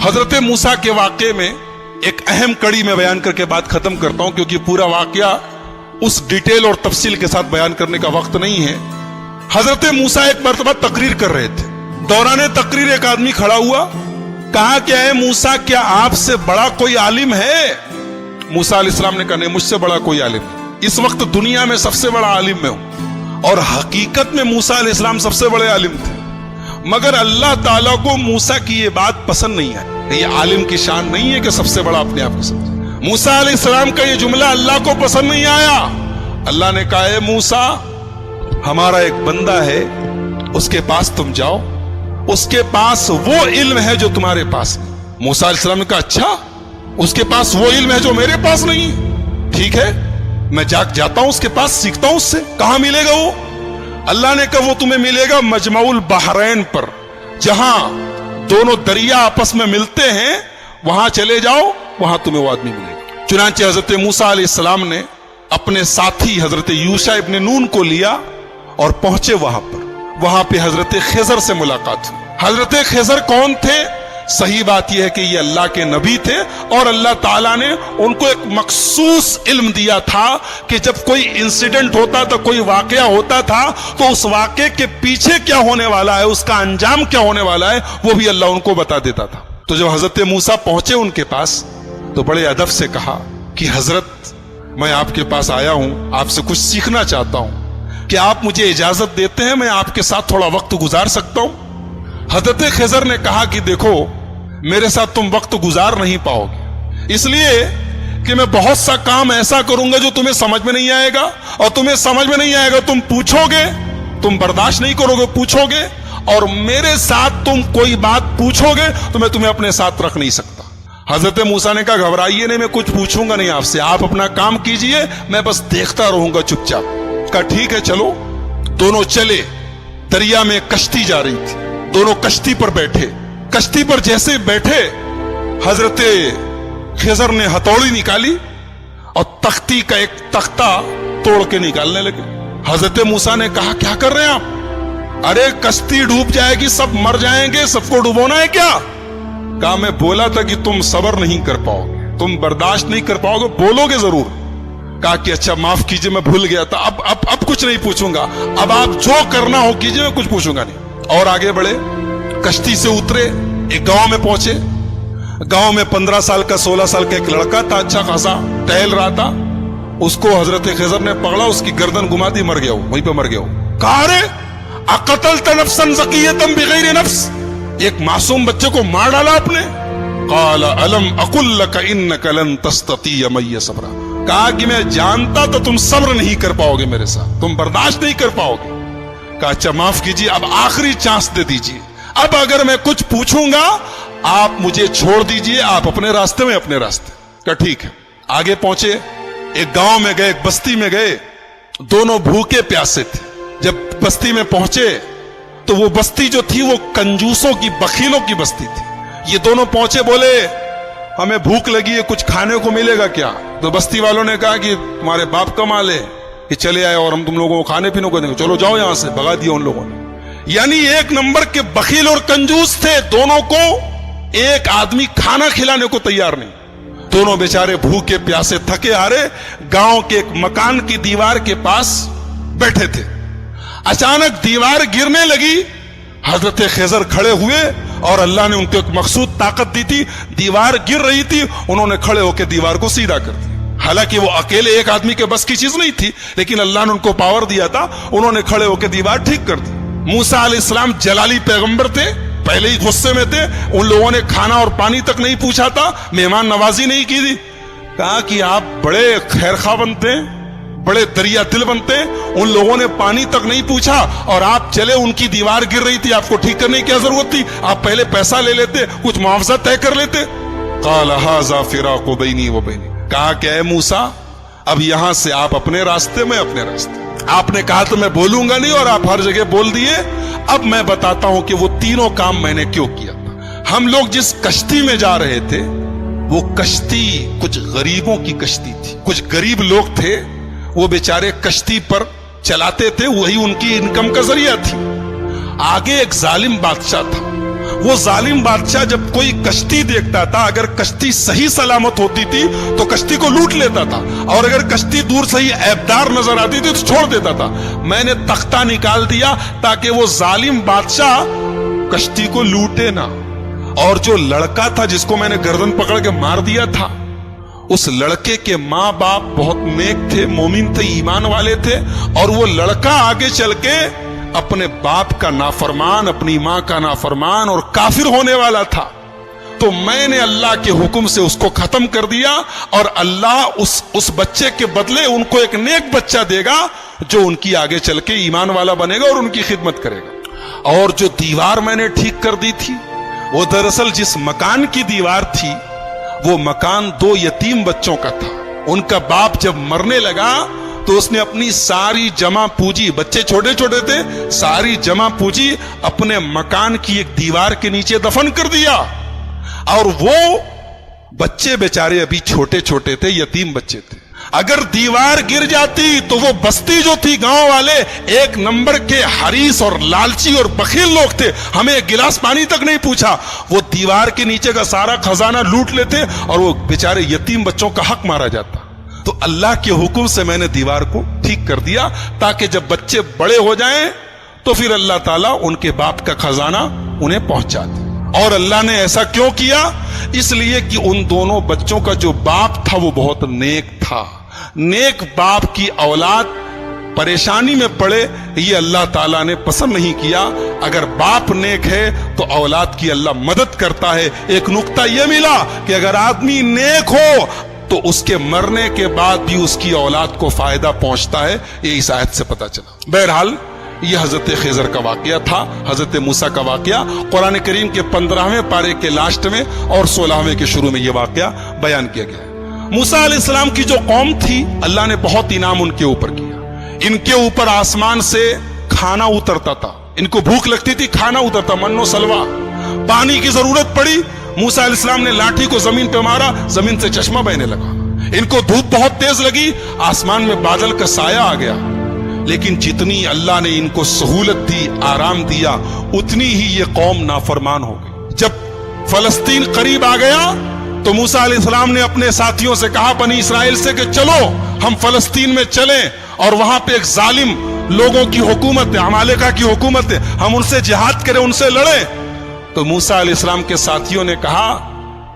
حضرت موسیٰ کے واقعے میں ایک اہم کڑی میں بیان کر کے بات ختم کرتا ہوں، کیونکہ پورا واقعہ اس ڈیٹیل اور تفصیل کے ساتھ بیان کرنے کا وقت نہیں ہے۔ حضرت موسیٰ ایک مرتبہ تقریر کر رہے تھے، دوران تقریر ایک آدمی کھڑا ہوا، کہا کہ اے موسیٰ کیا آپ سے بڑا کوئی عالم ہے؟ موسیٰ علیہ السلام نے کہا نہیں، مجھ سے بڑا کوئی عالم نہیں، اس وقت دنیا میں سب سے بڑا عالم میں ہوں۔ اور حقیقت میں موسیٰ علیہ السلام سب سے بڑے عالم تھے، مگر اللہ تعالیٰ کو موسیٰ کی یہ بات پسند نہیں آئی۔ یہ عالم کی شان نہیں ہے کہ سب سے بڑا اپنے آپ کو سمجھے۔ موسیٰ علیہ السلام کا یہ جملہ اللہ کو پسند نہیں آیا۔ اللہ نے کہا اے موسیٰ، ہمارا ایک بندہ ہے، اس کے پاس تم جاؤ، اس کے پاس وہ علم ہے جو تمہارے پاس نہیں۔ موسیٰ علیہ السلام نے کہا اچھا، اس کے پاس وہ علم ہے جو میرے پاس نہیں، ٹھیک ہے، میں جاتا ہوں اس کے پاس، سیکھتا ہوں اس سے۔ کہاں ملے گا وہ؟ اللہ نے کہا وہ تمہیں ملے گا مجمع البحرین پر، جہاں دونوں دریا آپس میں ملتے ہیں، وہاں چلے جاؤ، وہاں تمہیں وہ آدمی ملے گا۔ چنانچہ حضرت موسیٰ علیہ السلام نے اپنے ساتھی حضرت یوشع ابن نون کو لیا اور پہنچے وہاں پر۔ وہاں پہ حضرت خضر سے ملاقات ہوئی۔ حضرت خضر کون تھے؟ صحیح بات یہ ہے کہ یہ اللہ کے نبی تھے، اور اللہ تعالیٰ نے ان کو ایک مخصوص علم دیا تھا کہ جب کوئی انسیڈنٹ ہوتا تھا، کوئی واقعہ ہوتا تھا، تو اس واقعے کے پیچھے کیا ہونے والا ہے، اس کا انجام کیا ہونے والا ہے، وہ بھی اللہ ان کو بتا دیتا تھا۔ تو جب حضرت موسیٰ پہنچے ان کے پاس تو بڑے ادب سے کہا کہ حضرت میں آپ کے پاس آیا ہوں، آپ سے کچھ سیکھنا چاہتا ہوں، کہ آپ مجھے اجازت دیتے ہیں میں آپ کے ساتھ تھوڑا وقت گزار سکتا ہوں؟ حضرت خضر نے کہا کہ دیکھو میرے ساتھ تم وقت گزار نہیں پاؤ گے، اس لیے کہ میں بہت سا کام ایسا کروں گا جو تمہیں سمجھ میں نہیں آئے گا، اور تمہیں سمجھ میں نہیں آئے گا تم پوچھو گے، تم برداشت نہیں کرو گے، پوچھو گے، اور میرے ساتھ تم کوئی بات پوچھو گے تو میں تمہیں اپنے ساتھ رکھ نہیں سکتا۔ حضرت موسیٰ نے کہا گھبرائیے نہیں، میں کچھ پوچھوں گا نہیں آپ سے، آپ اپنا کام کیجئے، میں بس دیکھتا رہوں گا چپ چاپ۔ کہا ٹھیک ہے چلو۔ دونوں چلے، دریا میں کشتی جا رہی تھی، دونوں کشتی پر بیٹھے۔ کشتی پر جیسے بیٹھے، حضرت خضر نے ہتھوڑی نکالی اور تختی کا ایک تختہ توڑ کے نکالنے لگے۔ حضرت موسیٰ نے کہا کیا کر رہے ہیں آپ؟ ارے کشتی ڈوب جائے گی، سب مر جائیں گے، سب کو ڈبونا ہے کیا؟ کہا میں بولا تھا کہ تم صبر نہیں کر پاؤ گے، تم برداشت نہیں کر پاؤ گے، بولو گے ضرور۔ کہا کہ اچھا معاف کیجئے میں بھول گیا تھا، اب کچھ نہیں پوچھوں گا، اب آپ جو کرنا ہو کیجئے، میں کچھ پوچھوں گا نہیں۔ اور آگے بڑھے، کشتی سے اترے، ایک گاؤں میں پہنچے۔ گاؤں میں 15 سال کا 16 سال کا ایک لڑکا تھا، اچھا خاصا ٹہل رہا تھا۔ اس کو حضرت خضر نے پکڑا، اس کی گردن گما دی، مر گیا وہ، وہیں پہ مر گیا وہ۔ کہا رے اقتلت نفسا زکیۃ بغیر نفس، ایک معصوم بچے کو مار ڈالا آپ نے؟ قال الم اقل لک انک لن تستطیع معی صبرا، کہا کہ میں جانتا تو تم صبر نہیں کر پاؤ گے میرے ساتھ، تم برداشت نہیں کر پاؤ گے۔ کہا اچھا معاف کیجیے، اب آخری چانس دے دیجیے، اب اگر میں کچھ پوچھوں گا آپ مجھے چھوڑ دیجئے، آپ اپنے راستے میں اپنے راستے۔ کہا ٹھیک ہے۔ آگے پہنچے، ایک گاؤں میں گئے، ایک بستی میں گئے، دونوں بھوکے پیاسے تھے۔ جب بستی میں پہنچے تو وہ بستی جو تھی وہ کنجوسوں کی، بخیلوں کی بستی تھی۔ یہ دونوں پہنچے، بولے ہمیں بھوک لگی ہے، کچھ کھانے کو ملے گا کیا؟ تو بستی والوں نے کہا کہ تمہارے باپ کا مال ہے کہ چلے آئے اور ہم تم لوگوں کو کھانے پینے کو دیں گے، چلو جاؤ یہاں سے۔ بھگا دیا ان لوگوں نے۔ یعنی ایک نمبر کے بخیل اور کنجوس تھے، دونوں کو ایک آدمی کھانا کھلانے کو تیار نہیں۔ دونوں بیچارے بھوکے پیاسے تھکے ہارے گاؤں کے ایک مکان کی دیوار کے پاس بیٹھے تھے۔ اچانک دیوار گرنے لگی، حضرت خضر کھڑے ہوئے اور اللہ نے ان کو ایک مخصوص طاقت دی تھی، دیوار گر رہی تھی، انہوں نے کھڑے ہو کے دیوار کو سیدھا کر دیا۔ حالانکہ وہ اکیلے ایک آدمی کے بس کی چیز نہیں تھی، لیکن اللہ نے ان کو پاور دیا تھا، انہوں نے کھڑے ہو کے دیوار ٹھیک کر دی۔ موسیٰ علیہ السلام جلالی پیغمبر تھے، پہلے ہی غصے میں تھے، ان لوگوں نے کھانا اور پانی تک نہیں پوچھا تھا، مہمان نوازی نہیں کی تھی۔ کہا کہ آپ بڑے خیرخواہ بنتے ہیں، بڑے دریا دل بنتے ہیں، ان لوگوں نے پانی تک نہیں پوچھا اور آپ چلے، ان کی دیوار گر رہی تھی، آپ کو ٹھیک کرنے کی کیا ضرورت تھی؟ آپ پہلے پیسہ لے لیتے، کچھ معاوضہ طے کر لیتے۔ قال ھذا فراق بینی و بینک، کہا کہ اے موسیٰ اب یہاں سے آپ اپنے راستے میں اپنے راستے۔ آپ نے کہا تو میں بولوں گا نہیں اور آپ ہر جگہ بول دیے۔ اب میں بتاتا ہوں کہ وہ تینوں کام میں نے کیوں کیا تھا۔ ہم لوگ جس کشتی میں جا رہے تھے وہ کشتی کچھ غریبوں کی کشتی تھی، کچھ غریب لوگ تھے، وہ بیچارے کشتی پر چلاتے تھے، وہی ان کی انکم کا ذریعہ تھی۔ آگے ایک ظالم بادشاہ تھا، وہ ظالم بادشاہ جب کوئی کشتی دیکھتا تھا، اگر کشتی صحیح سلامت ہوتی تھی تو کشتی کو لوٹ لیتا تھا، اور اگر کشتی دور سے ہی عیبدار نظر آتی تھی تو چھوڑ دیتا تھا۔ میں نے تختہ نکال دیا تاکہ وہ ظالم بادشاہ کشتی کو لوٹے نہ، اور جو لڑکا تھا جس کو میں نے گردن پکڑ کے مار دیا تھا، اس لڑکے کے ماں باپ بہت نیک تھے، مومن تھے، ایمان والے تھے، اور وہ لڑکا آگے چل کے اپنے باپ کا نافرمان، اپنی ماں کا نافرمان اور کافر ہونے والا تھا۔ تو میں نے اللہ کے حکم سے اس کو ختم کر دیا، اور اللہ اس بچے کے بدلے ان کو ایک نیک بچہ دے گا جو ان کی آگے چل کے ایمان والا بنے گا اور ان کی خدمت کرے گا۔ اور جو دیوار میں نے ٹھیک کر دی تھی، وہ دراصل جس مکان کی دیوار تھی وہ مکان 2 یتیم بچوں کا تھا۔ ان کا باپ جب مرنے لگا تو اس نے اپنی ساری جمع پونجی، بچے چھوٹے چھوٹے تھے، ساری جمع پونجی اپنے مکان کی ایک دیوار کے نیچے دفن کر دیا، اور وہ بچے بیچارے ابھی چھوٹے چھوٹے تھے، یتیم بچے تھے۔ اگر دیوار گر جاتی تو وہ بستی جو تھی، گاؤں والے 1 نمبر کے حریص اور لالچی اور بخیل لوگ تھے، ہمیں ایک گلاس پانی تک نہیں پوچھا، وہ دیوار کے نیچے کا سارا خزانہ لوٹ لیتے اور وہ بیچارے یتیم بچوں کا حق مارا جاتا۔ تو اللہ کے حکم سے میں نے دیوار کو ٹھیک کر دیا تاکہ جب بچے بڑے ہو جائیں تو پھر اللہ تعالیٰ ان کے باپ کا خزانہ انہیں پہنچا دے۔ اور اللہ نے ایسا کیوں کیا؟ اس لیے کہ ان دونوں بچوں کا جو باپ تھا وہ بہت نیک تھا۔ نیک باپ کی اولاد پریشانی میں پڑے یہ اللہ تعالیٰ نے پسند نہیں کیا۔ اگر باپ نیک ہے تو اولاد کی اللہ مدد کرتا ہے۔ ایک نقطہ یہ ملا کہ اگر آدمی نیک ہو تو اس کے مرنے کے بعد بھی اس کی اولاد کو فائدہ پہنچتا ہے، یہ اس آیت سے پتہ چلا۔ بہرحال یہ حضرت خضر کا واقعہ تھا، حضرت موسیٰ کا واقعہ۔ قرآن کریم کے 15ویں پارے کے لاسٹ میں اور 16ویں کے شروع میں یہ واقعہ بیان کیا گیا ہے۔ موسیٰ علیہ السلام کی جو قوم تھی، اللہ نے بہت انعام ان کے اوپر کیا۔ ان کے اوپر آسمان سے کھانا اترتا تھا، ان کو بھوک لگتی تھی، کھانا اترتا، من و سلوا۔ پانی کی ضرورت پڑی، موسیٰ علیہ السلام نے لاٹھی کو زمین پہ مارا، زمین سے چشمہ بہنے لگا۔ ان کو دھوپ بہت تیز لگی، آسمان میں بادل کا سایہ آ گیا۔ لیکن جتنی اللہ نے ان کو سہولت دی، آرام دیا، اتنی ہی یہ قوم نافرمان ہو گئی۔ جب فلسطین قریب آ گیا تو موسیٰ علیہ السلام نے اپنے ساتھیوں سے کہا، بنی اسرائیل سے، کہ چلو ہم فلسطین میں چلیں، اور وہاں پہ ایک ظالم لوگوں کی حکومت ہے، عمالقہ کی حکومت ہے، ہم ان سے جہاد کریں، ان سے لڑیں۔ تو موسیٰ علیہ السلام کے ساتھیوں نے کہا،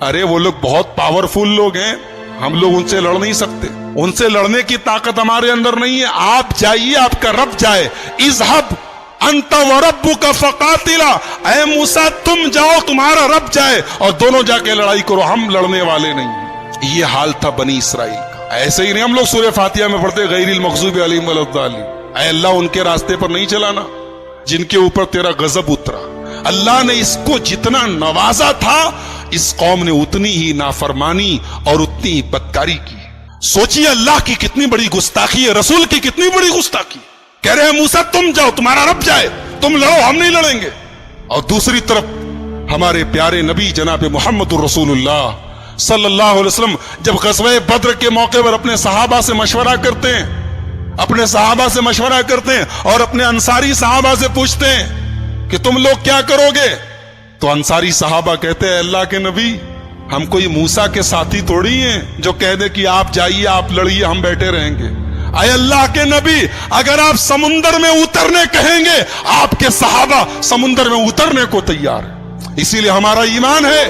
ارے وہ لوگ بہت پاورفل لوگ ہیں، ہم لوگ ان سے لڑ نہیں سکتے، ان سے لڑنے کی طاقت ہمارے اندر نہیں ہے، آپ جائیے، آپ کا رب جائے۔ اذهب انت وربک فقاتلا، اے موسیٰ تم جاؤ، تمہارا رب جائے، اور دونوں جا کے لڑائی کرو، ہم لڑنے والے نہیں ہیں۔ یہ حال تھا بنی اسرائیل کا۔ ایسے ہی نہیں ہم لوگ سورہ فاتحہ میں پڑھتے غیر المغضوب علیہم ولا الضالین، اے اللہ ان کے راستے پر نہیں چلانا جن کے اوپر تیرا غضب اترا۔ اللہ نے اس کو جتنا نوازا تھا، اس قوم نے اتنی ہی نافرمانی اور اتنی ہی بدکاری کی۔ سوچیے اللہ کی کتنی بڑی گستاخی ہے، رسول کی کتنی بڑی گستاخی۔ کہہ رہے ہیں موسیٰ تم جاؤ، تمہارا رب جائے، تم لڑو، ہم نہیں لڑیں گے۔ اور دوسری طرف ہمارے پیارے نبی جناب محمد الرسول اللہ صلی اللہ علیہ وسلم جب غزوہ بدر کے موقع پر اپنے صحابہ سے مشورہ کرتے ہیں، اور اپنے انصاری صحابہ سے پوچھتے ہیں کہ تم لوگ کیا کرو گے، تو انصاری صحابہ کہتے ہیں، اللہ کے نبی ہم کوئی موسیٰ کے ساتھی تھوڑی ہیں جو کہہ دے کہ آپ جائیے، آپ لڑیے، ہم بیٹھے رہیں گے۔ اے اللہ کے نبی اگر آپ سمندر میں اترنے کہیں گے، آپ کے صحابہ سمندر میں اترنے کو تیار ہیں۔ اسی لیے ہمارا ایمان ہے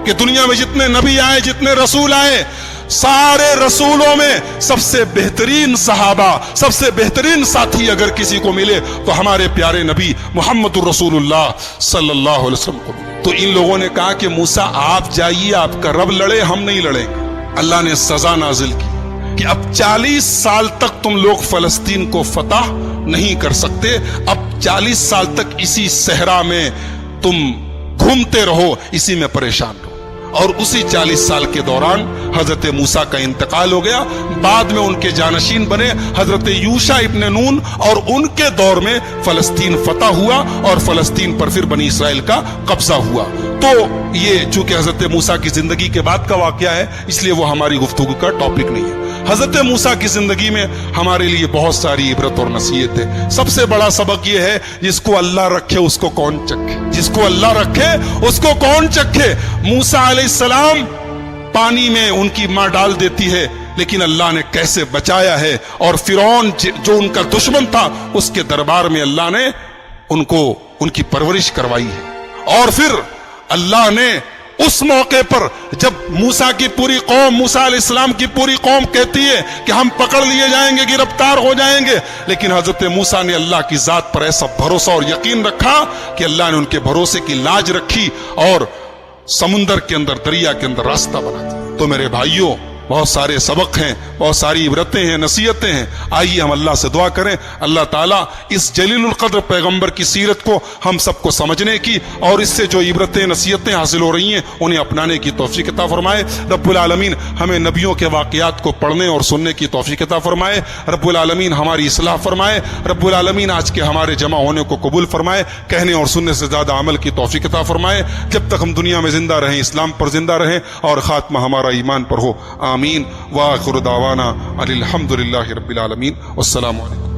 کہ دنیا میں جتنے نبی آئے، جتنے رسول آئے، سارے رسولوں میں سب سے بہترین صحابہ، سب سے بہترین ساتھی اگر کسی کو ملے تو ہمارے پیارے نبی محمد الرسول اللہ صلی اللہ علیہ وسلم کو ملے۔ تو ان لوگوں نے کہا کہ موسیٰ آپ جائیے، آپ کا رب لڑے، ہم نہیں لڑیں گے۔ اللہ نے سزا نازل کی کہ اب 40 سال تک تم لوگ فلسطین کو فتح نہیں کر سکتے، اب 40 سال تک اسی صحرا میں تم گھومتے رہو، اسی میں پریشان رہو۔ اور اسی 40 سال کے دوران حضرت موسیٰ کا انتقال ہو گیا. بعد میں ان کے جانشین بنے حضرت یوشع ابن نون اور ان کے دور میں فلسطین فتح ہوا اور فلسطین پر پھر بنی اسرائیل کا قبضہ ہوا. تو یہ چونکہ حضرت موسیٰ کی زندگی کے بعد کا واقعہ ہے اس لیے وہ ہماری گفتگو کا ٹاپک نہیں ہے. حضرت موسیٰ کی زندگی میں ہمارے لیے بہت ساری عبرت اور نصیحت ہے. سب سے بڑا سبق یہ ہے جس کو اللہ رکھے اس کو کون چکھے, جس کو اللہ رکھے اس کو کون چکھے. موسیٰ علیہ السلام پانی میں ان کی ماں ڈال دیتی ہے لیکن اللہ نے کیسے بچایا ہے, اور فرعون جو ان کا دشمن تھا اس کے دربار میں اللہ نے ان کو ان کی پرورش کروائی ہے. اور پھر اللہ نے اس موقع پر جب موسیٰ کی پوری قوم, موسیٰ علیہ السلام کی پوری قوم کہتی ہے کہ ہم پکڑ لیے جائیں گے, گرفتار ہو جائیں گے, لیکن حضرت موسیٰ نے اللہ کی ذات پر ایسا بھروسہ اور یقین رکھا کہ اللہ نے ان کے بھروسے کی لاج رکھی اور سمندر کے اندر, دریا کے اندر راستہ بنا دیا. تو میرے بھائیوں بہت سارے سبق ہیں, بہت ساری عبرتیں ہیں, نصیحتیں ہیں. آئیے ہم اللہ سے دعا کریں اللہ تعالیٰ اس جلیل القدر پیغمبر کی سیرت کو ہم سب کو سمجھنے کی اور اس سے جو عبرتیں نصیحتیں حاصل ہو رہی ہیں انہیں اپنانے کی توفیق عطا فرمائے. رب العالمین ہمیں نبیوں کے واقعات کو پڑھنے اور سننے کی توفیق عطا فرمائے. رب العالمین ہماری اصلاح فرمائے. رب العالمین آج کے ہمارے جمع ہونے کو قبول فرمائے. کہنے اور سننے سے زیادہ عمل کی توفیق عطا فرمائے. جب تک ہم دنیا میں زندہ رہیں اسلام پر زندہ رہیں اور خاتمہ ہمارا ایمان پر ہو. آمین. وآخر دعوانا الحمد للہ رب العالمین. والسلام علیکم.